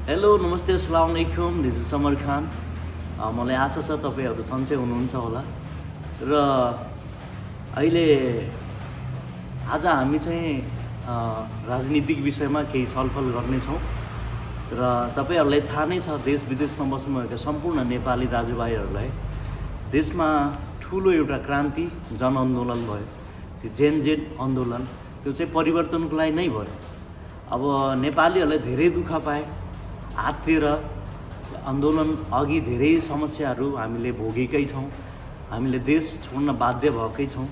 Hello नमस्ते अस्सलाम वालेकुम, दिस इज समर खान। मलाई आशा छ तपाईँहरू सन्चै हुनुहुन्छ होला। र अहिले आज हामी चाहिँ राजनीतिक विषयमा केही छलफल गर्नेछौँ। र तपाईँहरूलाई थाहा नै छ, देश विदेशमा बस्नुभएका सम्पूर्ण नेपाली दाजुभाइहरूलाई देशमा ठुलो एउटा क्रान्ति जनआन्दोलन भयो। त्यो जेनजेड आन्दोलन, त्यो चाहिँ परिवर्तनको लागि नै भयो। अब नेपालीहरूलाई धेरै दुःख पाए, हाततिर आन्दोलन अघि धेरै समस्याहरू हामीले भोगेकै छौँ, हामीले देश छोड्न बाध्य भएकै छौँ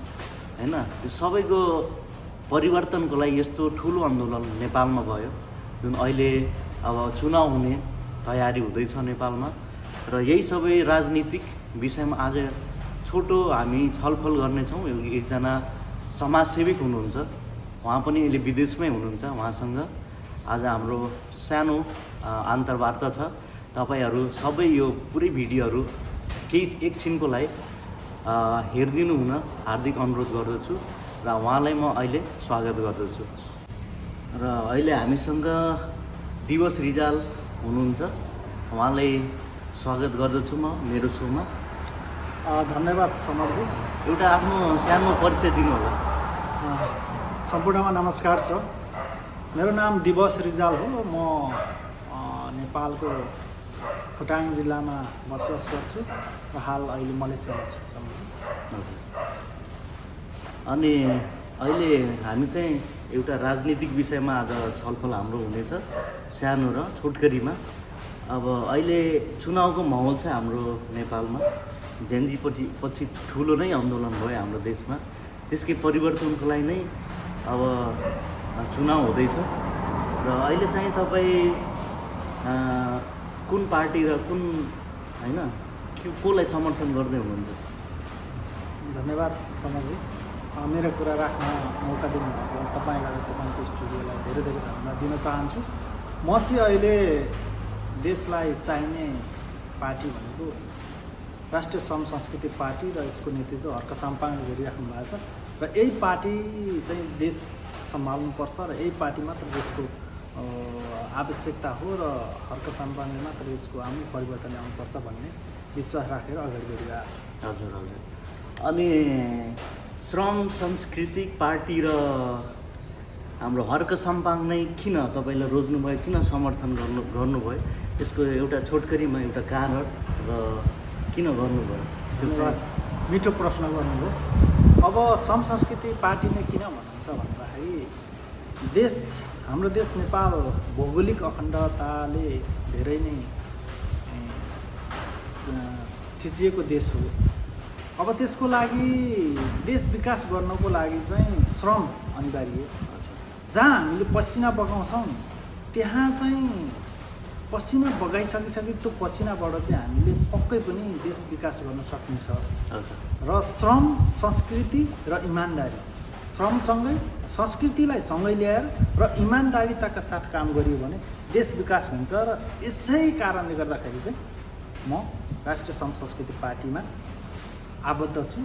हैन। त्यो सबैको परिवर्तनको लागि यस्तो ठुलो आन्दोलन नेपालमा भयो, जुन अहिले अब चुनाव हुने तयारी हुँदैछ नेपालमा। र यही सबै राजनीतिक विषयमा आज छोटो हामी छलफल गर्नेछौँ। एकजना समाजसेविक हुनुहुन्छ, उहाँ पनि अहिले विदेशमै हुनुहुन्छ। उहाँसँग आज हाम्रो सानो अन्तर्वार्ता छ। तपाईँहरू सबै यो पुरै भिडियोहरू केही एकछिनको लागि हेरिदिनु हुन हार्दिक अनुरोध गर्दछु र उहाँलाई म अहिले स्वागत गर्दछु। र अहिले हामीसँग दिवस रिजाल हुनुहुन्छ, उहाँलाई स्वागत गर्दछु म मेरो सोमा। धन्यवाद समरजी। एउटा आफ्नो सानो परिचय दिनु होला। सम्पूर्णमा नमस्कार छ। मेरो नाम दिवस रिजाल हो। म नेपालको खोटाङ जिल्लामा बसोबास गर्छु र हाल अहिले मलेसियामा छु। अनि अहिले हामी चाहिँ एउटा राजनीतिक विषयमा आज छलफल हाम्रो हुनेछ, सानो र छोटकरीमा। अब अहिले चुनावको माहौल छ हाम्रो नेपालमा। पछि ठुलो नै आन्दोलन भयो हाम्रो देशमा। त्यसकै परिवर्तनको लागि नै अब चुनाव हुँदैछ। र अहिले चाहिँ तपाईँ कुन पार्टी र कुन हैन कसलाई समर्थन गर्दै हुनुहुन्छ? धन्यवाद समरजी, मेरो कुरा राख्न मौका दिनुभएको तपाईँलाई र तपाईँको स्टुडियोलाई धेरै धेरै धन्यवाद दिन चाहन्छु। म चाहिँ अहिले देशलाई चाहिने पार्टी भनेको राष्ट्रिय संस्कृति पार्टी र यसको नेतृत्व हर्क साम्पाङले गरिराख्नु भएको छ। र यही पार्टी चाहिँ देश सम्हाल्नुपर्छ र यही पार्टी मात्र देशको आवश्यकता हो र हर्क साम्पाङले मात्र यसको आम परिवर्तन ल्याउनुपर्छ भन्ने विश्वास राखेर अगाडि बढिरहेको छु। हजुर हजुर। अनि श्रम सांस्कृतिक पार्टी र हाम्रो हर्क साम्पाङ नै किन तपाईँलाई रोज्नुभयो, किन समर्थन गर्नुभयो? यसको एउटा छोटकरीमा एउटा कारण र किन गर्नुभयो? धन्यवाद, मिठो प्रश्न गर्नुभयो। अब श्रम संस्कृति पार्टी नै किन भन्नुहुन्छ भन्दाखेरि हाम्रो देश नेपाल भौगोलिक अखण्डताले धेरै नै थिचिएको देश हो। अब त्यसको लागि देश विकास गर्नको लागि चाहिँ श्रम अनिवार्य। जहाँ हामीले पसिना बगाउँछौँ त्यहाँ चाहिँ पसिना बगाइसकिसके त्यो पसिनाबाट चाहिँ हामीले पक्कै पनि देश विकास गर्न सकिन्छ। र श्रम, संस्कृति र इमान्दारी, श्रमसँगै संस्कृतिलाई सँगै ल्याएर र इमान्दारिताका साथ काम गरियो भने देश विकास हुन्छ। र यसै कारणले गर्दाखेरि चाहिँ म राष्ट्रिय संस्कृति पार्टीमा आबद्ध छु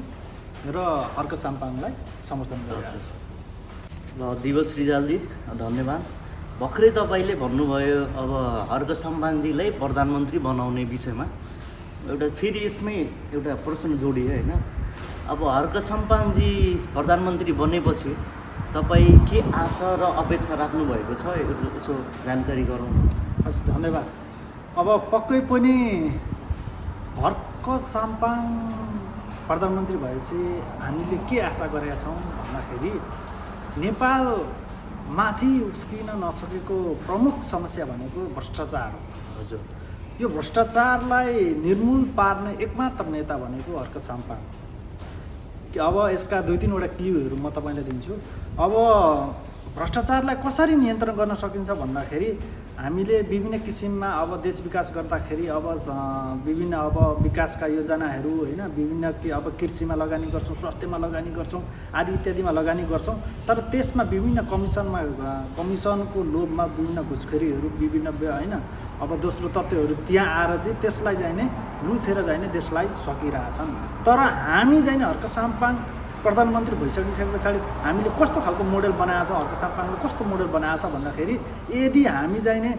र हर्क साम्पाङलाई समर्थन गरिरहेको छु। ल दिवस रिजालजी, धन्यवाद। भर्खरै तपाईँले भन्नुभयो अब हर्क साम्पाङजीलाई प्रधानमन्त्री बनाउने विषयमा। एउटा फेरि यसमै एउटा प्रश्न जोडियो होइन। अब हर्क साम्पाङजी प्रधानमन्त्री बनेपछि तपाईँ के आशा र अपेक्षा राख्नुभएको छ, यसो जानकारी गरौँ। हस्, धन्यवाद। अब पक्कै पनि हर्क साम्पाङ प्रधानमन्त्री भएपछि हामीले के आशा गरेका छौँ भन्दाखेरि नेपाल माथि उस्किन नसकेको प्रमुख समस्या भनेको भ्रष्टाचार हो। हजुर, यो भ्रष्टाचारलाई निर्मूल पार्ने एकमात्र नेता भनेको हर्क साम्पाङ। अब यसका 2-3वटा क्ल्युहरू म तपाईँलाई दिन्छु। अब भ्रष्टाचारलाई कसरी नियन्त्रण गर्न सकिन्छ भन्दाखेरि हामीले विभिन्न किसिममा अब देश विकास गर्दाखेरि अब विभिन्न विकासका योजनाहरू होइन, विभिन्न अब कृषिमा लगानी गर्छौँ, स्वास्थ्यमा लगानी गर्छौँ, आदि इत्यादिमा लगानी गर्छौँ। तर त्यसमा विभिन्न कमिसनको लोभमा विभिन्न घुसखोरीहरू, विभिन्न होइन अब दोस्रो तत्त्वहरू त्यहाँ आएर चाहिँ त्यसलाई चाहिँ नै लुछेर चाहिँ नै देशलाई सकिरहेछन्। तर हामी चाहिँ नि हर्क साम्पाङ प्रधानमन्त्री भइसकिसके पछाडि हामीले कस्तो खालको मोडेल बनाएको छ, हर्क साम्पाङले कस्तो मोडेल बनाएको छ भन्दाखेरि यदि हामी चाहिँ नि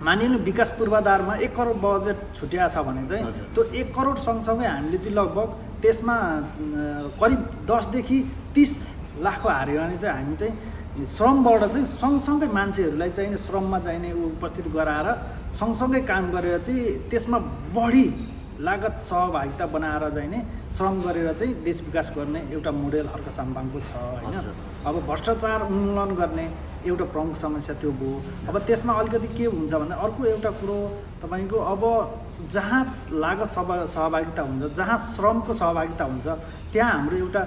मानिलिनु विकास पूर्वाधारमा 1 करोड बजेट छुट्याएको छ भने चाहिँ हजुर। त्यो 1 करोड सँगसँगै हामीले चाहिँ लगभग त्यसमा करिब 10 देखि 30 लाखको हार्यो भने चाहिँ हामी चाहिँ श्रमबाट चाहिँ सँगसँगै मान्छेहरूलाई चाहिने श्रममा चाहिने उपस्थित गराएर सँगसँगै काम गरेर चाहिँ त्यसमा बढी लागत सहभागिता बनाएर चाहिने श्रम गरेर चाहिँ देश विकास गर्ने एउटा मोडेल हर्क साम्पाङको छ होइन। हजुर। अब भ्रष्टाचार उन्मूलन गर्ने एउटा प्रमुख समस्या त्यो भयो। अब त्यसमा अलिकति के हुन्छ भने अर्को एउटा कुरो तपाईँको अब जहाँ लागत सहभागिता हुन्छ, जहाँ श्रमको सहभागिता हुन्छ, त्यहाँ हाम्रो एउटा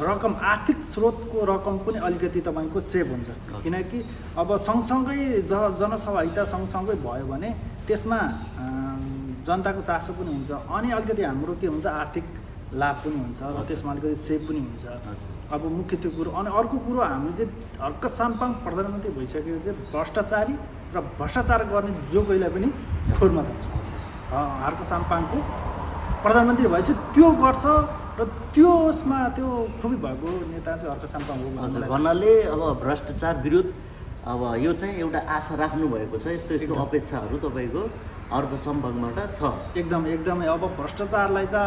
रकम आर्थिक स्रोतको रकम पनि अलिकति तपाईँको सेभ हुन्छ। किनकि अब सँगसँगै जनसहभागिता सँगसँगै भयो भने त्यसमा जनताको चासो पनि हुन्छ अनि अलिकति हाम्रो के हुन्छ आर्थिक लाभ पनि हुन्छ र त्यसमा अलिकति सेभ पनि हुन्छ। अब मुख्य त्यो कुरो अनि अर्को कुरो हामीले चाहिँ हर्क साम्पाङ प्रधानमन्त्री भइसकेपछि भ्रष्टाचारी र भ्रष्टाचार गर्ने जो कोहीलाई पनि खोरमा थाल्छ। हर्क साम्पाङको प्रधानमन्त्री भएपछि त्यो गर्छ र त्यसमा त्यो खुबी भएको नेता चाहिँ हर्क साम्पाङ हो भन्नाले अब भ्रष्टाचार विरुद्ध अब यो चाहिँ एउटा आशा राख्नु भएको छ, यस्तो यस्तो अपेक्षाहरू तपाईँको अर्को सम्भागबाट छ। एकदमै अब भ्रष्टाचारलाई त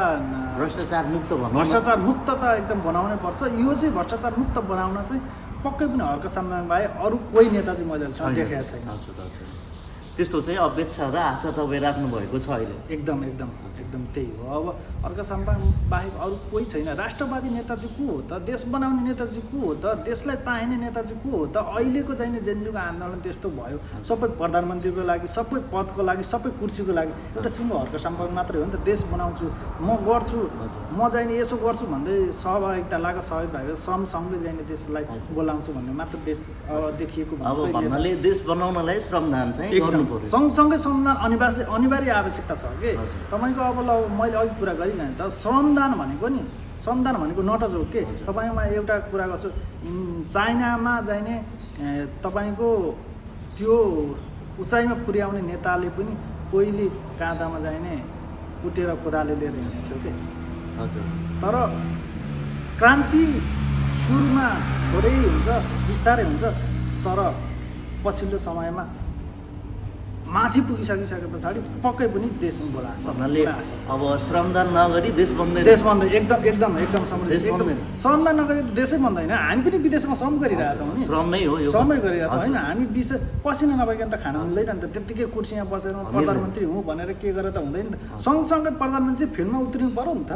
भ्रष्टाचार मुक्त भनौँ, भ्रष्टाचार मुक्त त एकदम बनाउनै पर्छ। यो चाहिँ भ्रष्टाचार मुक्त बनाउन चाहिँ पक्कै पनि हर्क साम्पाङ बाहेक अरू कोही नेता चाहिँ मैले देखेको छैन। त्यस्तो चाहिँ अपेक्षा र आशा तपाईँ राख्नु भएको छ अहिले। एकदम त्यही हो। अब हर्क साम्पाङ बाहेक अरू कोही छैन। राष्ट्रवादी नेता चाहिँ को हो त? देश बनाउने नेता चाहिँ को हो त? देशलाई चाहिने नेता चाहिँ को हो त? अहिलेको चाहिने जेनजीको आन्दोलन त्यस्तो भयो, सबै प्रधानमन्त्रीको लागि, सबै पदको लागि, सबै कुर्सीको लागि एउटा सिङ्गो हर्क साम्पाङ मात्रै हो नि त। देश बनाउँछु, म गर्छु, म चाहिने यसो गर्छु भन्दै सहभागिता लागत सहभागिता श्रमसँगै चाहिने देशलाई बोलाउँछु भन्ने मात्र देश देखिएको अब भन्नाले देश बनाउनलाई श्रमदान चाहिँ गर्नु पर्यो। सँगसँगै श्रमदान अनिवार्य आवश्यकता छ कि तपाईँको। अब ल मैले अघि कुरा गरिरहेँ त श्रमदान भनेको नटज हो के। तपाईँमा एउटा कुरा गर्छु, चाइनामा चाहिने तपाईँको त्यो उचाइमा पुर्याउने नेताले पनि पहिले काँधामा चाहिने उठेर कोदाले लिएर हिँड्थ्यो कि। तर क्रान्ति सुरुमा थोरै हुन्छ, बिस्तारै हुन्छ, तर पछिल्लो समयमा माथि पुगिसके पछाडि पक्कै पनि देश बोलाएको छ। भन्नाले अब श्रमदान नगरी देश बन्दैन। एकदम श्रमदान नगरी देशै बन्दैन। हामी पनि विदेशमा श्रम गरिरहेछौँ नि, श्रम नै हो यो, श्रमै गरिरहेछौँ होइन। हामी पसिना नभइकन त खान मिल्दैन नि त। त्यत्तिकै कुर्सीमा बसेर प्रधानमन्त्री हुँ भनेर के गरेर त हुँदैन नि त। सँगसँगै प्रधानमन्त्री फिल्डमा उत्रिनु पर्यो नि त,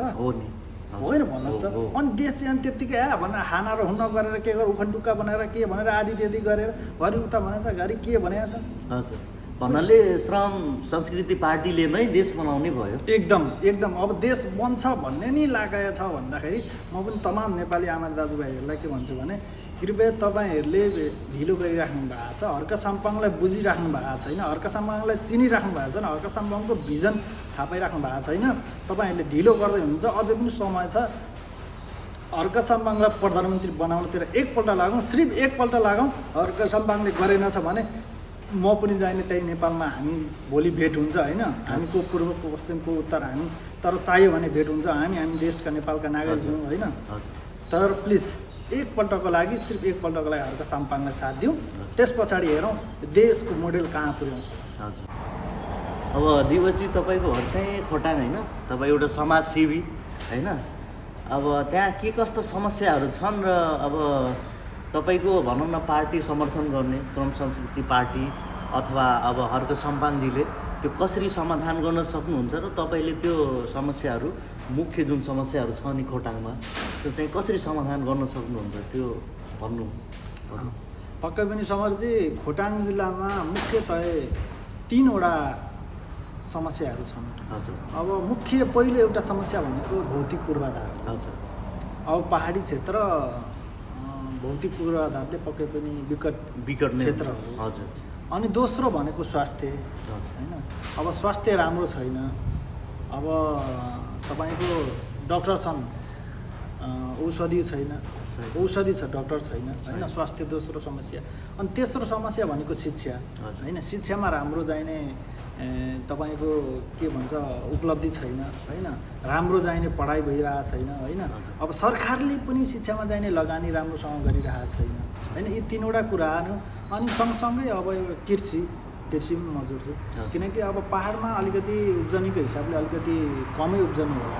होइन भन्नुहोस् त। अनि देश चाहिँ अनि त्यत्तिकै भनेर खाना र हुन गरेर के गरेर उखनटुक्का बनाएर के भनेर आदि त्यति गरेर घरि उता भनेको छ, घरि के भनेको छ। हजुर, भन्नाले श्रम संस्कृति पार्टीले नै देश बनाउने भयो। एकदम अब देश बन्छ भन्ने नि लागेको छ भन्दाखेरि म पनि तमाम नेपाली आमा दाजुभाइहरूलाई के भन्छु भने कृपया तपाईँहरूले ढिलो गरिराख्नु भएको छ। हर्क साम्पाङलाई बुझिराख्नु भएको छैन, हर्क साम्पाङलाई चिनिराख्नु भएको छैन, हर्क साम्पाङको भिजन थाहा पाइराख्नु भएको छैन। तपाईँहरूले ढिलो गर्दै हुनुहुन्छ। अझै पनि समय छ। हर्क साम्पाङलाई प्रधानमन्त्री बनाउनतिर एकपल्ट लागौँ, सिर्फ एकपल्ट लागौँ। हर्क साम्पाङले गरेनछ भने म पनि जाने त्यही नेपालमा हामी भोलि भेट हुन्छ होइन। हामीको पूर्वको पश्चिमको उत्तर हामी, तर चाहियो भने भेट हुन्छ। हामी देशका नेपालका नागरिक हौँ होइन। तर प्लिज एकपल्टको लागि, सिर्फ एकपल्टको लागि हर्क साम्पाङलाई साथ दिउँ। त्यस पछाडि हेरौँ देशको मोडेल कहाँ पुर्याउँछ। अब दिवसजी तपाईँको घर चाहिँ खोटाङ होइन, तपाईँ एउटा समाजसेवी होइन। अब त्यहाँ के कस्तो समस्याहरू छन् र अब तपाईँको भनौँ न पार्टी समर्थन गर्ने श्रम संस्कृति पार्टी अथवा अब हर्क साम्पाङजीले त्यो कसरी समाधान गर्न सक्नुहुन्छ र तपाईँले त्यो समस्याहरू, मुख्य जुन समस्याहरू छ नि खोटाङमा, त्यो चाहिँ कसरी समाधान गर्न सक्नुहुन्छ त्यो भन्नु। पक्कै पनि समरजी, खोटाङ जिल्लामा मुख्यतः 3वटा समस्याहरू छन्। हजुर। अब मुख्य पहिलो एउटा समस्या भनेको भौतिक पूर्वाधार। हजुर। अब पहाडी क्षेत्र भौतिक पूर्वाधारले पक्कै पनि विकट क्षेत्र हो। हजुर। अनि दोस्रो भनेको स्वास्थ्य होइन। अब स्वास्थ्य राम्रो छैन। अब तपाईँको डक्टर छन्, औषधि छैन, औषधि छ, डक्टर छैन होइन। स्वास्थ्य दोस्रो समस्या। अनि तेस्रो समस्या भनेको शिक्षा होइन। शिक्षामा राम्रो चाहिने तपाईँको के भन्छ उपलब्धि छैन होइन, राम्रो चाहिने पढाइ भइरहेको छैन होइन। अब सरकारले पनि शिक्षामा चाहिने लगानी राम्रोसँग गरिरहेको छैन होइन। यी तिनवटा कुराहरू अनि सँगसँगै अब कृषि पनि म जोड्छु, किनकि अब पाहाडमा अलिकति उब्जनीको हिसाबले अलिकति कमै उब्जनी होला,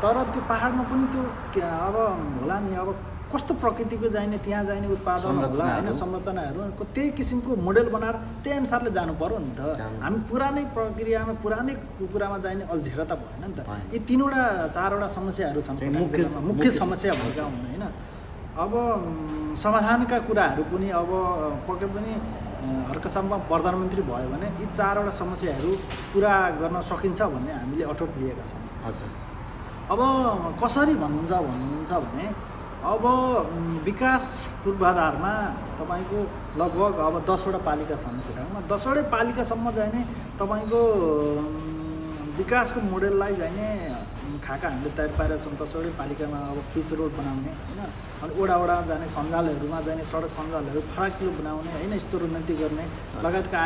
तर त्यो पाहाडमा पनि त्यो अब होला नि, अब कस्तो प्रकृतिको चाहिने त्यहाँ चाहिने उत्पादन होला होइन, संरचनाहरू त्यही किसिमको मोडेल बनाएर त्यही अनुसारले जानु पर्यो नि त। हामी पुरानै प्रक्रियामा पुरानै कुरामा चाहिने अल्झेर त भएन नि त। यी तिनवटा चारवटा समस्याहरू छन् मुख्य समस्या भएका हुन् होइन। अब समाधानका कुराहरू पनि अब पक्कै पनि हर्कसम्म प्रधानमन्त्री भयो भने यी चारवटा समस्याहरू पुरा गर्न सकिन्छ भन्ने हामीले अठोट लिएका छौँ। हजुर। अब कसरी भन्नुहुन्छ भने अब विकास पूर्वाधारमा तपाईँको लगभग अब 10वटा पालिका छन् कुरामा, 10वटै पालिकासम्म चाहिने तपाईँको विकासको मोडेललाई चाहिने खाका हामीले तयार पारेका छौँ। 10वटै पालिकामा अब पिच रोड बनाउने होइन, अनि वडा जाने सञ्जालहरूमा जाने सडक सञ्जालहरू फराकिलो बनाउने होइन, यस्तो उन्नति गर्ने लगायतका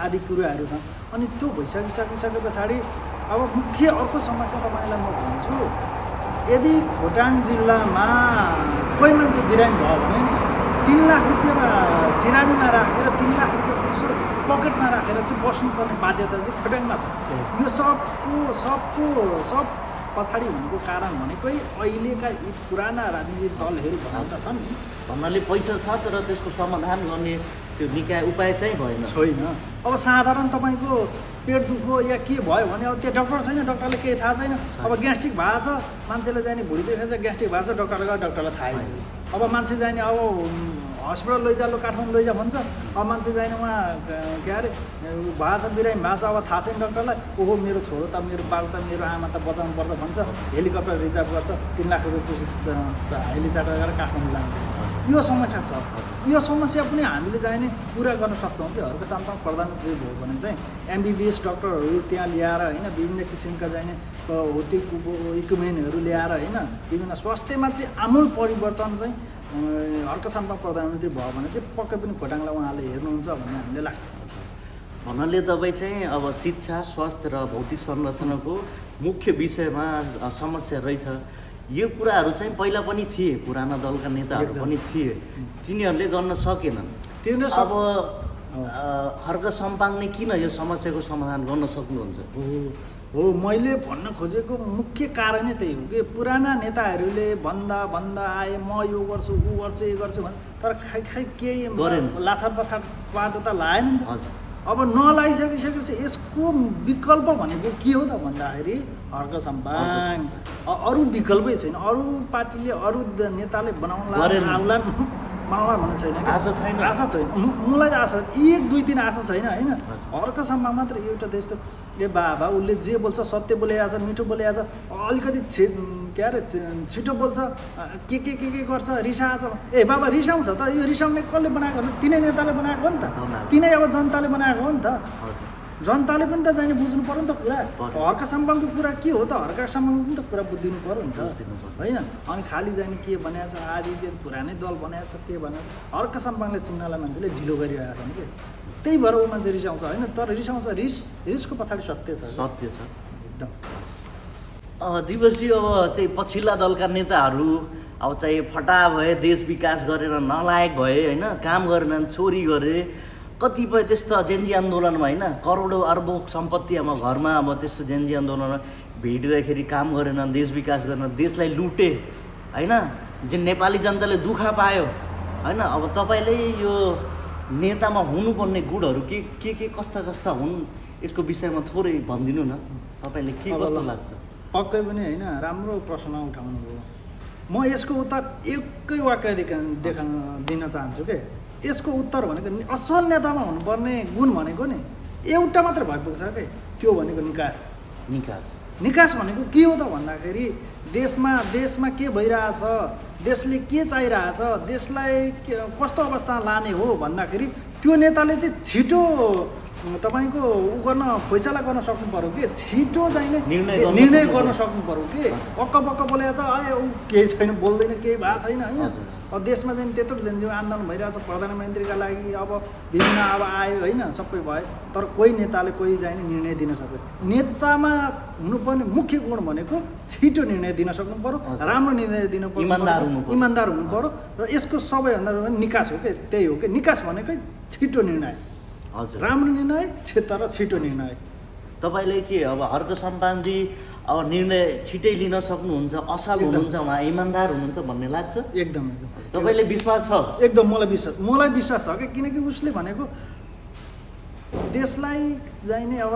आदि कुराहरू छन्। अनि त्यो भइसके पछाडि अब मुख्य अर्को समस्या तपाईँलाई म भन्छु, यदि खोटाङ जिल्लामा कोही मान्छे बिरामी भयो भने 3 लाख रुपियाँमा सिरानीमा राखेर 3 लाख रुपियाँ पकेटमा राखेर चाहिँ बस्नुपर्ने बाध्यता चाहिँ खोटाङमा छ। यो सब पछाडि हुनुको कारण भनेकै अहिलेका यी पुराना राजनीतिक दलहरू भनेका छन् भन्नाले पैसा छ तर त्यसको समाधान गर्ने त्यो निकाय उपाय चाहिँ छैन। अब साधारण तपाईँको पेट दुखो या के भयो भने अब त्यो डक्टर छैन, डक्टरले केही थाहा छैन। अब ग्यास्ट्रिक भएको छ, मान्छेले जाने भुँडी देखाएको छ, ग्यास्ट्रिक भएको छ, डक्टरलाई थाहै छैन। अब मान्छे जाने अब हस्पिटल लैजालो काठमाडौँ लैजा भन्छ, अब मान्छे जाने उहाँ के अरे भएको छ बिरामी भएको छ, अब थाहा छैन डक्टरलाई, ओहो मेरो छोरो त मेरो बाबु त मेरो आमा त बचाउनु पर्छ भन्छ, हेलिकप्टर रिजर्भ गर्छ, 3 लाख रुपियाँ हेली चार्टर गरेर काठमाडौँ लानुपर्छ। यो समस्या छ। यो समस्या पनि हामीले चाहिने पुरा गर्न सक्छौँ कि हर्कसम्म प्रधानमन्त्री भयो भने चाहिँ MBBS डक्टरहरू त्यहाँ ल्याएर होइन, विभिन्न किसिमका चाहिने भौतिक इक्विपमेन्टहरू ल्याएर होइन, विभिन्न स्वास्थ्यमा चाहिँ आमूल परिवर्तन चाहिँ हर्कसम्म प्रधानमन्त्री भयो भने चाहिँ पक्कै पनि खोटाङलाई उहाँले हेर्नुहुन्छ भन्ने हामीले लाग्छ। भन्नाले तपाईँ चाहिँ अब शिक्षा, स्वास्थ्य र भौतिक संरचनाको मुख्य विषयमा समस्या रहेछ। यो कुराहरू चाहिँ पहिला पनि थिए, पुराना दलका नेताहरू पनि थिए, तिनीहरूले गर्न सकेनन्। अब हर्कसम्पाङले किन यो समस्याको समाधान गर्न सक्नुहुन्छ? हो मैले भन्न खोजेको मुख्य कारणै त्यही हो कि पुराना नेताहरूले भन्दा आए म यो गर्छु ऊ गर्छु यो गर्छु भने, तर खाइ केही लाछार पछाड बाटो त लाएन नि त। अब नलाइसकिसकेपछि यसको विकल्प भनेको के हो त भन्दाखेरि हर्कसम्पाङ। अरू विकल्पै छैन। अरू पार्टीले अरू नेताले बनाउला भन्ने छैन, आशा छैन। मलाई त आशा 1 2 3 आशा छैन होइन। हर्कसम्म मात्र एउटा त्यस्तो बाबा उसले जे बोल्छ सत्य बोलिरहेछ, मिठो बोलिरहेछ, अलिकति के अरे छिटो बोल्छ, के गर्छ, रिसाएछ, बाबा रिसाउँछ त, यो रिसाउने कसले बनाएको हो? तिनै नेताले बनाएको हो नि त, तिनै अब जनताले बनाएको हो नि त। जनताले पनि त जाने बुझ्नु पर्यो नि त कुरा। हर्कसम्पाङको कुरा के हो त? हर्कसम्पाङको पनि त कुरा बुझिदिनु पर्यो नि त होइन। अनि खालि जाने के बनाएको छ, आदि पुरानै दल बनाएको छ, के बनाएको हर्कसम्पाङले चिन्नलाई मान्छेले ढिलो गरिरहेको छन् कि, त्यही भएर ऊ मान्छे रिसाउँछ होइन। तर रिसाउँछ, रिसको पछाडि सत्य छ एकदम। दिवसी अब त्यही पछिल्ला दलका नेताहरू अब चाहिँ फटा भए, देश विकास गरेर नलायक भए होइन, काम गरेनन्, चोरी गरे, कतिपय त्यस्तो जेन्जी आन्दोलनमा होइन, करोडौँ अर्बौँ सम्पत्ति अब घरमा अब त्यस्तो जेन्जी आन्दोलनमा भेटिँदाखेरि काम गरेनन्, देश विकास गरेन, देशलाई लुटे होइन, जे नेपाली जनताले दुःख पायो होइन। अब तपाईँले यो नेतामा हुनुपर्ने गुणहरू के कस्ता हुन्, यसको विषयमा थोरै भनिदिनु न, तपाईँले के कस्तो लाग्छ? पक्कै पनि होइन, राम्रो प्रश्न उठाउनु भयो। म यसको उत्तर एकै वाक्य दिन चाहन्छु कि यसको उत्तर भनेको असल नेतामा हुनुपर्ने गुण भनेको नि एउटा मात्र भइपुग्छ कि, त्यो भनेको निकास भनेको के हो त भन्दाखेरि देशमा के भइरहेछ, देशले के चाहिरहेछ, देशलाई कस्तो अवस्था लाने हो भन्दाखेरि त्यो नेताले चाहिँ छिटो तपाईँको फैसला गर्न सक्नु पर्यो कि, छिटो चाहिने निर्णय गर्न सक्नु पर्यो कि। बक्क बोलेको छ, ऊ केही छैन, बोल्दैन, केही भएको छैन होइन, अब देशमा चाहिँ त्यत्रो जनजीव आन्दोलन भइरहेछ प्रधानमन्त्रीका लागि अब विभिन्न अब आयो होइन सबै भयो तर कोही नेताले कोही चाहिँ निर्णय दिन सक्दैन नेतामा हुनुपर्ने मुख्य गुण भनेको छिटो निर्णय दिन सक्नु पर्यो राम्रो निर्णय दिन पर्यो इमान्दार हुनु पर्यो र यसको सबैभन्दा निकास हो कि त्यही हो कि निकास भनेकै छिटो निर्णय हजुर राम्रो निर्णय तर छिटो निर्णय तपाईँले के अब हर्क सम्पानजी अब निर्णय छिटै लिन सक्नुहुन्छ असल हुनुहुन्छ उहाँ इमान्दार हुनुहुन्छ भन्ने लाग्छ एकदम तपाईँले विश्वास छ एकदम मलाई विश्वास छ कि किनकि उसले भनेको देशलाई चाहिने अब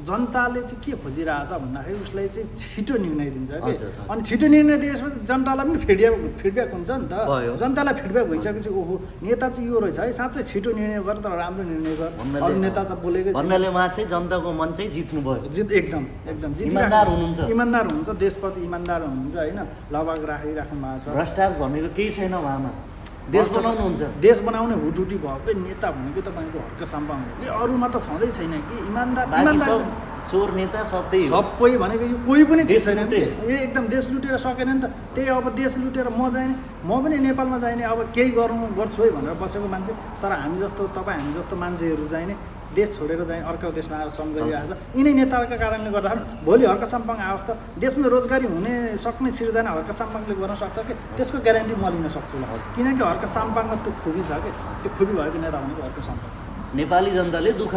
जनताले चाहिँ के खोजिरहेछ भन्दाखेरि उसलाई चाहिँ छिटो निर्णय दिन्छ कि अनि छिटो निर्णय दिएपछि जनतालाई पनि फिडब्याक हुन्छ नि त जनतालाई फिडब्याक भइसकेपछि ओहो नेता चाहिँ यो रहेछ है साँच्चै छिटो निर्णय गर तर राम्रो निर्णय गर अरू नेता त बोलेकै भन्नाले उहाँ चाहिँ जनताको मन चाहिँ जित्नु भयो एकदम इमान्दार हुनुहुन्छ देशप्रति इमान्दार हुनुहुन्छ होइन लगभग राखिराख्नु भएको छ भ्रष्टाचार भनेको केही छैन उहाँमा देश बनाउनुहुन्छ देश बनाउने हुटुटी भएकै नेता भनेको तपाईँको हर्क साम्पाङ हो अरूमा त छँदै छैन कि इमान्दार चोर नेता सबै भनेको यो कोही पनि ठिक छैन एकदम देश लुटेर सकेन नि त त्यही अब देश लुटेर म पनि नेपालमा जाने अब केही गर्छु है भनेर बसेको मान्छे तर हामी जस्तो तपाईँ हामी जस्तो मान्छेहरू चाहिने देश छोडेर चाहिँ अर्को देशमा आएर सङ्घ गरिरहेको छ यिनै नेताका कारणले गर्दाखेरि भोलि हर्क साम्पाङ आओस् त देशमा रोजगारी हुने सक्ने सिर्जना हर्क साम्पाङले गर्न सक्छ कि त्यसको ग्यारेन्टी म लिन सक्छु ल किनकि हर्क साम्पाङमा त्यो खुबी छ कि त्यो खुबी भएको नेता भनेको हर्क साम्पाङ नेपाली जनताले दुःख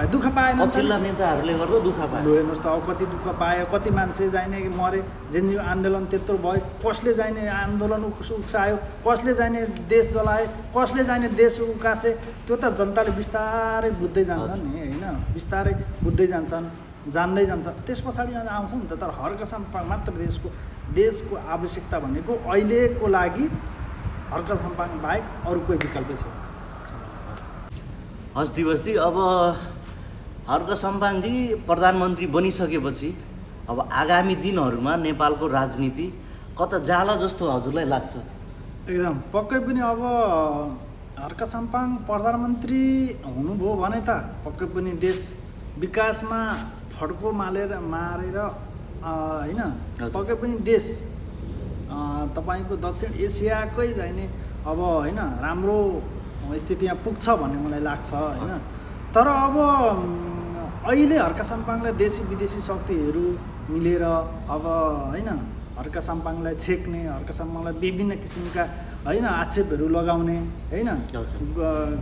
दुःख पाएन पछिल्ला नेताहरूले गर्दा दुःख पाए लु हेर्नुहोस् त अब कति दुःख पायो कति मान्छे जाने मरे जेनजी आन्दोलन त्यत्रो भयो कसले जाने आन्दोलन उक्सायो कसले जाने देश जलाए कसले जाने देश उकासे त्यो त जनताले बिस्तारै बुझ्दै जान्छन् नि होइन बिस्तारै बुझ्दै जान्छन् जान्दै जान्छ त्यस पछाडि आउँछ नि त तर हर्क साम्पाङ मात्र देशको आवश्यकता भनेको अहिलेको लागि हर्क साम्पाङ बाहेक अरू कोही विकल्प छैन हस्ती बस्ती अब हर्क साम्पाङजी प्रधानमन्त्री बनिसकेपछि अब आगामी दिनहरूमा नेपालको राजनीति कता जाला जस्तो हजुरलाई लाग्छ एकदम पक्कै पनि अब हर्क साम्पाङ प्रधानमन्त्री हुनुभयो भने त पक्कै पनि देश विकासमा फड्को मारेर होइन पक्कै पनि देश तपाईँको दक्षिण एसियाकै चाहिने अब होइन राम्रो स्थितिमा पुग्छ भन्ने मलाई लाग्छ होइन तर अब अहिले हर्क साम्पाङलाई देशी विदेशी शक्तिहरू मिलेर अब होइन हर्क साम्पाङलाई छेक्ने हर्क साम्पाङलाई विभिन्न किसिमका होइन आक्षेपहरू लगाउने होइन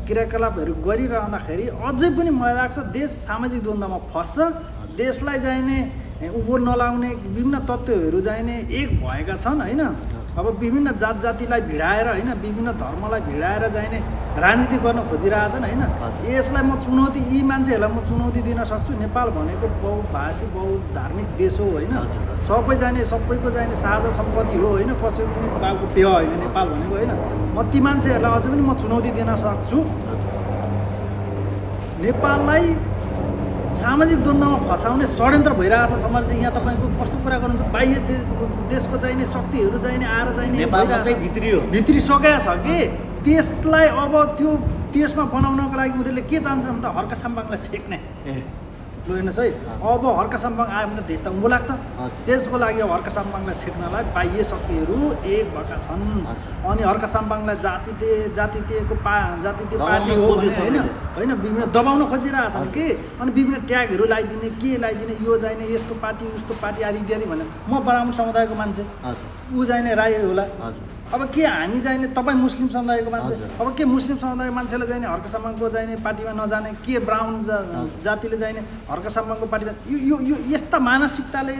क्रियाकलापहरू गरिरहँदाखेरि अझै पनि मलाई लाग्छ देश सामाजिक द्वन्द्वमा फस्छ देशलाई चाहिने उभो नलाउने विभिन्न तत्त्वहरू चाहिने एक भएका छन् होइन अब विभिन्न जातिलाई भिडाएर होइन विभिन्न धर्मलाई भिडाएर चाहिने राजनीति गर्न खोजिरहेछन् होइन यसलाई म चुनौती यी मान्छेहरूलाई म चुनौती दिन सक्छु नेपाल भनेको बहुभाषी बहुधार्मिक देश हो होइन सबैको चाहिने साझा सम्पत्ति हो होइन कसैको पनि बाबुको पेय होइन नेपाल भनेको होइन म ती मान्छेहरूलाई अझै पनि म चुनौती दिन सक्छु नेपाललाई सामाजिक द्वन्द्वमा फसाउने षड्यन्त्र भइरहेको छ समाज चाहिँ यहाँ तपाईँको कस्तो कुरा गर्नुहुन्छ बाह्य देशको चाहिने शक्तिहरू चाहिने आएर चाहिने भित्रिसकेको छ कि त्यसलाई अब त्यो देशमा बनाउनको लागि उनीहरूले के चाहन्छ भने त हर्क साम्पाङलाई छेक्ने लु हेर्नुहोस् है अब हर्क साम्पाङ आयो भने त देश त उँभो लाग्छ त्यसको लागि अब हर्क साम्पाङलाई छेक्नलाई बाह्य शक्तिहरू एक भएका छन् अनि हर्क साम्पाङलाई जातीय पार्टी हो भने होइन विभिन्न दबाउन खोजिरहेछन् कि अनि विभिन्न ट्यागहरू लगाइदिने यो चाहिने यस्तो पार्टी उस्तो पार्टी आदि इत्यादि भनेर म ब्राह्मण समुदायको मान्छे ऊ चाहिने राई होला अब के हामी चाहिने तपाईँ मुस्लिम समुदायको मान्छे अब के मुस्लिम समुदायको मान्छेलाई चाहिने हर्क साम्पाङको चाहिने पार्टीमा नजाने के ब्राह्मण जातिले चाहिने हर्क साम्पाङको पार्टीमा यो यस्ता मानसिकताले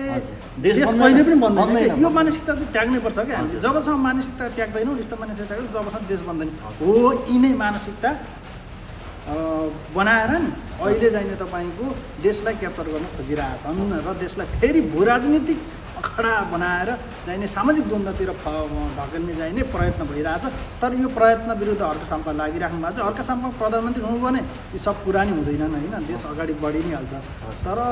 देश कहिले पनि बन्दैन यो मानसिकता चाहिँ त्याग्नै पर्छ क्या हामीले जबसम्म मानसिकता त्याग्दैनौँ यस्तो मानसिकता जबसम्म देश बन्दैन हो यिनै मानसिकता बनाएर नि अहिले चाहिने तपाईँको देशलाई क्याप्चर गर्न खोजिरहेछन् र देशलाई फेरि भू राजनीतिक अखडा बनाएर चाहिने सामाजिक द्वन्द्वतिर धकेल्ने चाहिने प्रयत्न भइरहेछ तर यो प्रयत्न विरुद्ध हर्क साम्पाङ लागिराख्नु भएको छ हर्क साम्पाङ प्रधानमन्त्री हुनु भने यी सब कुरा नि हुँदैनन् होइन देश अगाडि बढी नै हाल्छ तर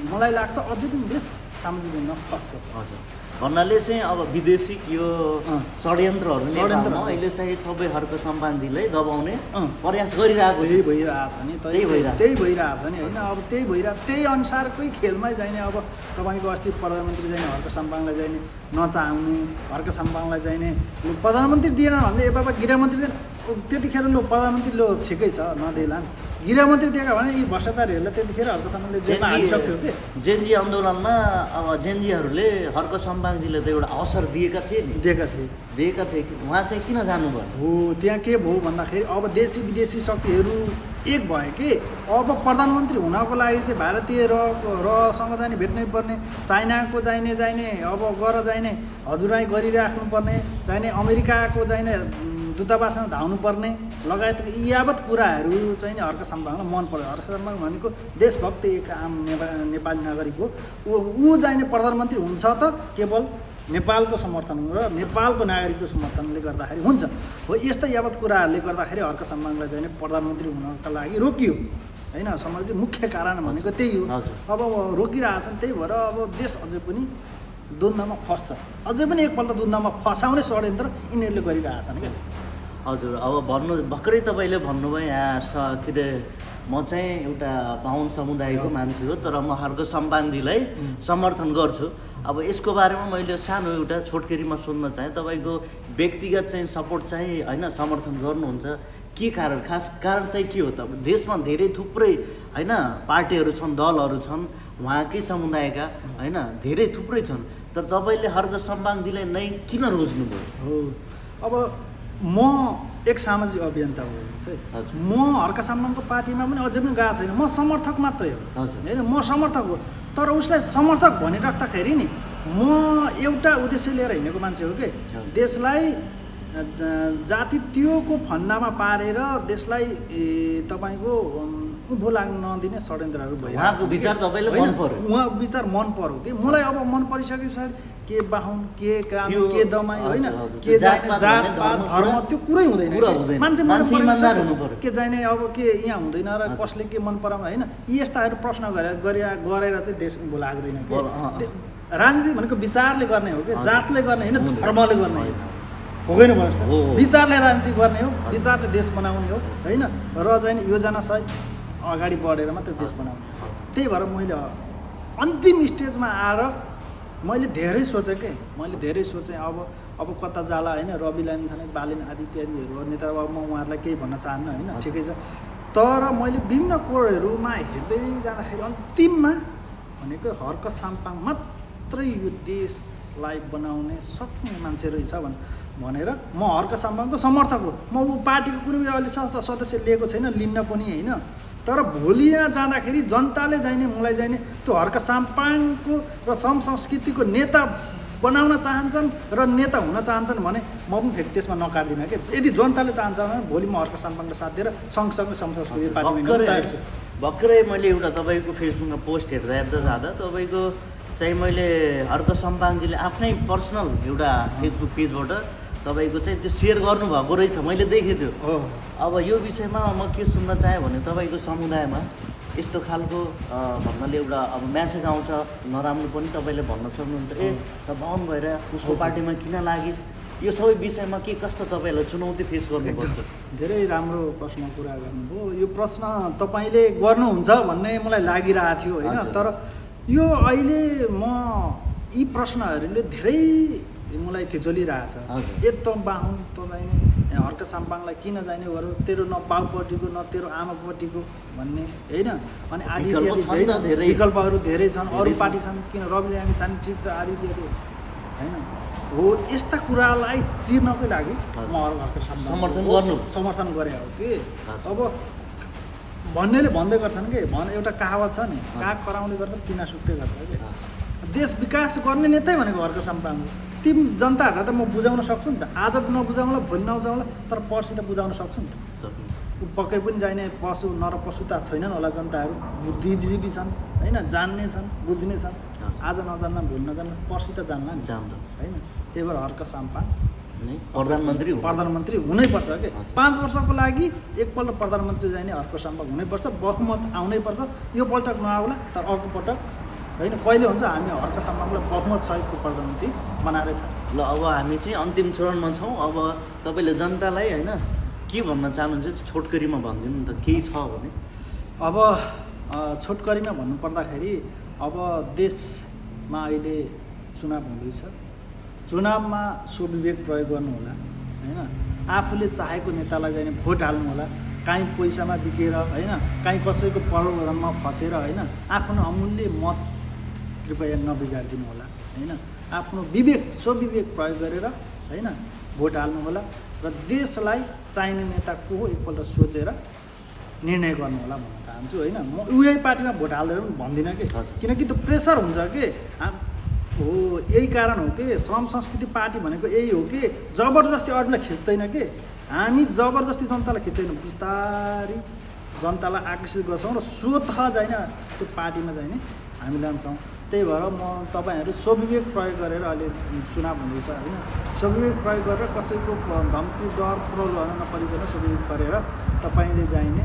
मलाई लाग्छ अझै पनि देश सामाजिक द्वन्द्वमा फस्छ भन्नाले चाहिँ अब विदेशी यो षड्यन्त्रहरू नेपालमा अहिले चाहिँ सबै हर्क साम्पाङजीलाई दबाउने प्रयास गरिरहेको छ भइरहेछ नि त्यही भइरहेछ नि होइन अब त्यही अनुसारकै खेलमै जाने अब तपाईँको अस्ति प्रधानमन्त्री जाने हर्क साम्पाङलाई जाने नचाहने हर्क साम्पाङलाई चाहिने लु प्रधानमन्त्री दिएन भने ए बाबा गृहमन्त्री दिएन त्यतिखेर लु प्रधानमन्त्री लो ठिकै छ नदेला गृहमन्त्री दिएका भने यी भ्रष्टाचारीहरूलाई त्यतिखेर हर्क साम्पाङले जेलमा हालिसक्थ्यो कि जेनजी आन्दोलनमा अब जेनजीहरूले हर्क सम्पाङजीले त एउटा अवसर दिएका थिए नि दिएका थिए कि उहाँ चाहिँ किन जानुभयो हो त्यहाँ के भयो भन्दाखेरि अब देशी विदेशी शक्तिहरू एक भयो कि अब प्रधानमन्त्री हुनको लागि चाहिँ भारतीय रसँग चाहिँ भेट्नै पर्ने चाइनाको चाहिने अब गर चाहिने हजुराई गरिराख्नुपर्ने चाहिने अमेरिकाको चाहिने दूतावासमा धाउनुपर्ने लगायतको यावत कुराहरू चाहिँ हर्क साम्पाङलाई मन पर्यो हर्क साम्पाङ भनेको देशभक्त एक आम नेपाली नागरिक हो ऊ चाहिने प्रधानमन्त्री हुन्छ त केवल नेपालको समर्थन र नेपालको नागरिकको समर्थनले गर्दाखेरि हुन्छ हो यस्ता यावत कुराहरूले गर्दाखेरि हर्क साम्पाङलाई चाहिँ प्रधानमन्त्री हुनका लागि रोकियो होइन समग्र चाहिँ मुख्य कारण भनेको त्यही हो अब रोकिरहेछन् त्यही भएर अब देश अझै पनि द्वन्द्वमा फस्छ अझै पनि एकपल्ट द्वन्द्वमा फसाउने षड्यन्त्र यिनीहरूले गरिरहेछन् क्या हजुर अब भर्खरै तपाईँले भन्नुभयो यहाँ के अरे म चाहिँ एउटा बाहुन समुदायको मान्छे हो तर म हर्क सम्पाङजीलाई समर्थन गर्छु अब यसको बारेमा मैले सानो एउटा छोटकरीमा सोध्न चाहेँ तपाईँको व्यक्तिगत चाहिँ सपोर्ट चाहिँ होइन समर्थन गर्नुहुन्छ के कारण खास कारण चाहिँ के हो त देशमा धेरै थुप्रै होइन पार्टीहरू छन् दलहरू छन् उहाँकै समुदायका होइन धेरै थुप्रै छन् तर तपाईँले हर्क सम्पाङजीलाई नै किन रोज्नुभयो हो अब म एक सामाजिक अभियन्ता हो है म हर्क साम्पाङको पार्टीमा पनि अझै पनि गएको छैन म समर्थक मात्रै हो होइन म समर्थक हो तर उसलाई समर्थक भनिराख्दाखेरि नि म एउटा उद्देश्य लिएर हिँडेको मान्छे हो कि देशलाई जातित्वको फन्दामा पारेर देशलाई तपाईँको उँभो लाग्न नदिने षड्यन्त्रहरू भयो उहाँको विचार तपाईँले मन पर्यो उहाँको विचार मन पर्यो कि मलाई अब मन परिसके पछाडि के बाहुन के काम के दमाई होइन के जातपात धर्म त्यो कुरै हुँदैन मान्छे इमान्दार हुनु पर्यो के जाने अब के यहाँ हुँदैन र कसले के मन पराउनु होइन यी यस्ताहरू प्रश्न गरेर चाहिँ देश उँभो लाग्दैन राजनीति भनेको विचारले गर्ने हो कि जातले गर्ने होइन धर्मले गर्ने होइन भन्नुहोस् त विचारले राजनीति गर्ने हो विचारले देश बनाउने हो होइन र चाहिँ योजना सहित अगाडि बढेर मात्रै देश बनाउने त्यही भएर मैले अन्तिम स्टेजमा आएर मैले धेरै सोचेँ कि अब कता जाला होइन रवि लामिछाने बालिन आदि इत्यादिहरू नेता अब म उहाँहरूलाई केही भन्न चाहन्न होइन ठिकै छ तर मैले विभिन्न कोडहरूमा हेर्दै जाँदाखेरि अन्तिममा भनेको हर्क साम्पाङ मात्रै यो देशलाई बनाउने सक्ने मान्छे रहेछ भनेर म हर्क साम्पाङको समर्थक हो म ऊ पार्टीको कुनै अहिले सदस्य लिएको छैन लिन्न पनि होइन तर भोलि यहाँ जाँदाखेरि जनताले जाने मलाई जाने त्यो हर्क साम्पाङको र संस्कृतिको नेता बनाउन चाहन्छन् र नेता हुन चाहन्छन् भने म पनि फेरि त्यसमा नकाट्दिनँ कि यदि जनताले चाहन्छ भने भोलि म हर्क साम्पाङलाई साथ दिएर सँगसँगै संस्कृति पार्टीमा भर्खरै मैले एउटा तपाईँको फेसबुकमा पोस्ट हेर्दा जाँदा तपाईँको चाहिँ मैले हर्क सम्पाङजीले आफ्नै पर्सनल एउटा फेसबुक पेजबाट तपाईँको चाहिँ त्यो सेयर गर्नुभएको रहेछ मैले देखेँ त्यो अब यो विषयमा म के सुन्न चाहेँ भने तपाईँको समुदायमा यस्तो खालको भन्नाले एउटा अब म्यासेज आउँछ नराम्रो पनि तपाईँले भन्न सक्नुहुन्छ त बाहुन भएर उसको पार्टीमा किन लागिस् यो सबै विषयमा के कस्तो तपाईँलाई चुनौती फेस गर्नुपर्छ धेरै राम्रो प्रश्न कुरा गर्नुभयो यो प्रश्न तपाईँले गर्नुहुन्छ भन्ने मलाई लागिरहेको थियो होइन तर यो अहिले म यी प्रश्नहरूले धेरै मलाई थिचोलिरहेछ यत्रो बाहुन त जाने हर्क साम्पाङलाई किन जाने गरौँ तेरो न बाउपट्टिको न तेरो आमापट्टिको भन्ने होइन अनि आदि इत्यादि विकल्पहरू धेरै छन् अरू पार्टी छन् किन रवि लामिछाने ठिक छ आदि इत्यादि होइन हो यस्ता कुरालाई चिर्नकै लागि म हर्क साम्पाङ समर्थन गरे हो कि अब भन्नेले भन्दै गर्छन् कि एउटा कहावत छ नि काग कराउने गर्छ पिना सुक्दै गर्छ कि देश विकास गर्ने नेतै भनेको हर्क साम्पाङ हो ती जनताहरूलाई त म बुझाउन सक्छु नि त आज नबुझाउँला भोलि नबुझाउँला तर पर्सि त बुझाउन सक्छु नि त पक्कै पनि जाने पशु त छैनन् होला जनताहरू बुद्धिजीवी छन् होइन जान्ने छन् बुझ्ने छन् आज नजान्न भोलि नजान्न पर्सि त जान्ला नि होइन त्यही भएर हर्क साम्पाङ प्रधानमन्त्री हुनैपर्छ कि 5 वर्षको लागि एकपल्ट प्रधानमन्त्री जाने हर्क साम्पाङ हुनैपर्छ बहुमत आउनैपर्छ यो पल्ट नआउला तर अर्को पटक होइन कहिले हुन्छ हामी हर्क साम्पाङलाई बहुमत सहितको प्रधानमन्त्री बनाएरै छान्छ ल अब हामी चाहिँ अन्तिम चरणमा छौँ अब तपाईँले जनतालाई होइन के भन्न चाहनुहुन्छ छोटकरीमा भनिदिनु त केही छ भने अब छोटकरीमा भन्नुपर्दाखेरि अब देशमा अहिले चुनाव हुँदैछ चुनावमा स्वविवेक प्रयोग गर्नु होला होइन। आफूले चाहेको नेतालाई चाहिँ भोट हाल्नु होला, काहीँ पैसामा बिकेर होइन, काहीँ कसैको प्रलोभनमा फसेर होइन, आफ्नो अमूल्य मत कृपया नबिगारिदिनु होला होइन। आफ्नो विवेक स्वविवेक प्रयोग गरेर होइन भोट हाल्नु होला र देशलाई चाहिने नेता को हो एकपल्ट सोचेर निर्णय गर्नु होला भन्न चाहन्छु होइन। म उही पार्टीमा भोट हाल्दैन पनि भन्दिनँ कि, किनकि त्यो प्रेसर हुन्छ कि हो। यही कारण हो कि श्रम संस्कृति पार्टी भनेको यही हो कि जबरजस्ती अरूलाई खिच्दैन कि, हामी जबरजस्ती जनतालाई खिच्दैनौँ, बिस्तारै जनतालाई आकर्षित गर्छौँ र स्वतः चाहिँ त्यो पार्टीमा चाहिँ हामी लान्छौँ। त्यही भएर म तपाईँहरू स्वविवेक प्रयोग गरेर अहिले चुनाव हुँदैछ होइन, स्वविवेक प्रयोग गरेर कसैको धम्की डर प्रलोभन नपरिकन स्वविवेक गरेर तपाईँले चाहिने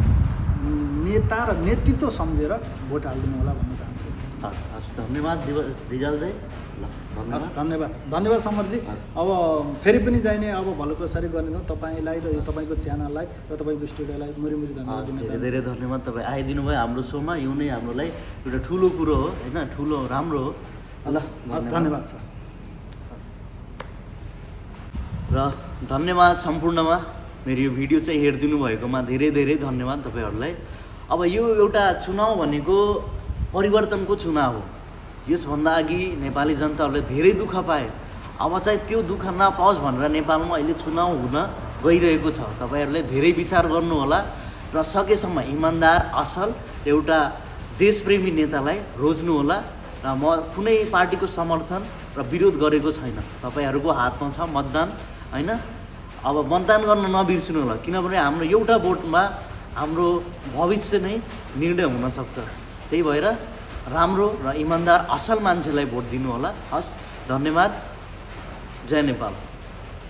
नेता र नेतृत्व सम्झेर भोट हालिदिनु होला भन्न चाहन्छु। हस् हस्, धन्यवाद रिजाल दाइ। ल हस्, धन्यवाद समरजी। अब फेरि पनि चाहिने अब भलोकसरी गर्नेछौँ तपाईँलाई र यो तपाईँको च्यानललाई र तपाईँको स्टुडियोलाई मुरी धन्यवाद दिन चाहन्छु। धेरै धन्यवाद, तपाईँ आइदिनु भयो हाम्रो सोमा। यो नै हाम्रो लागि एउटा ठुलो कुरो हो होइन, ठुलो राम्रो हो। ल हस्, धन्यवाद छ। र धन्यवाद सम्पूर्णमा मेरो यो भिडियो चाहिँ हेरिदिनु भएकोमा धेरै धन्यवाद तपाईँहरूलाई। अब यो एउटा चुनाव भनेको परिवर्तनको चुनाव हो। यसभन्दा अघि नेपाली जनताहरूले धेरै दुःख पाए, अब चाहिँ त्यो दुःख नपाओस् भनेर नेपालमा अहिले चुनाव हुन गइरहेको छ। तपाईँहरूले धेरै विचार गर्नु होला र सकेसम्म इमान्दार असल एउटा देशप्रेमी नेतालाई रोज्नु होला। र म कुनै पार्टीको समर्थन र विरोध गरेको छैन, तपाईँहरूको हातमा छ मतदान होइन। अब मतदान गर्न नबिर्सिनु होला, किनभने हाम्रो एउटा भोटमा हाम्रो भविष्य नै निर्णय हुनसक्छ। त्यही भएर राम्रो र इमान्दार असल मान्छेलाई भोट दिनु होला। हस्, धन्यवाद। जय नेपाल।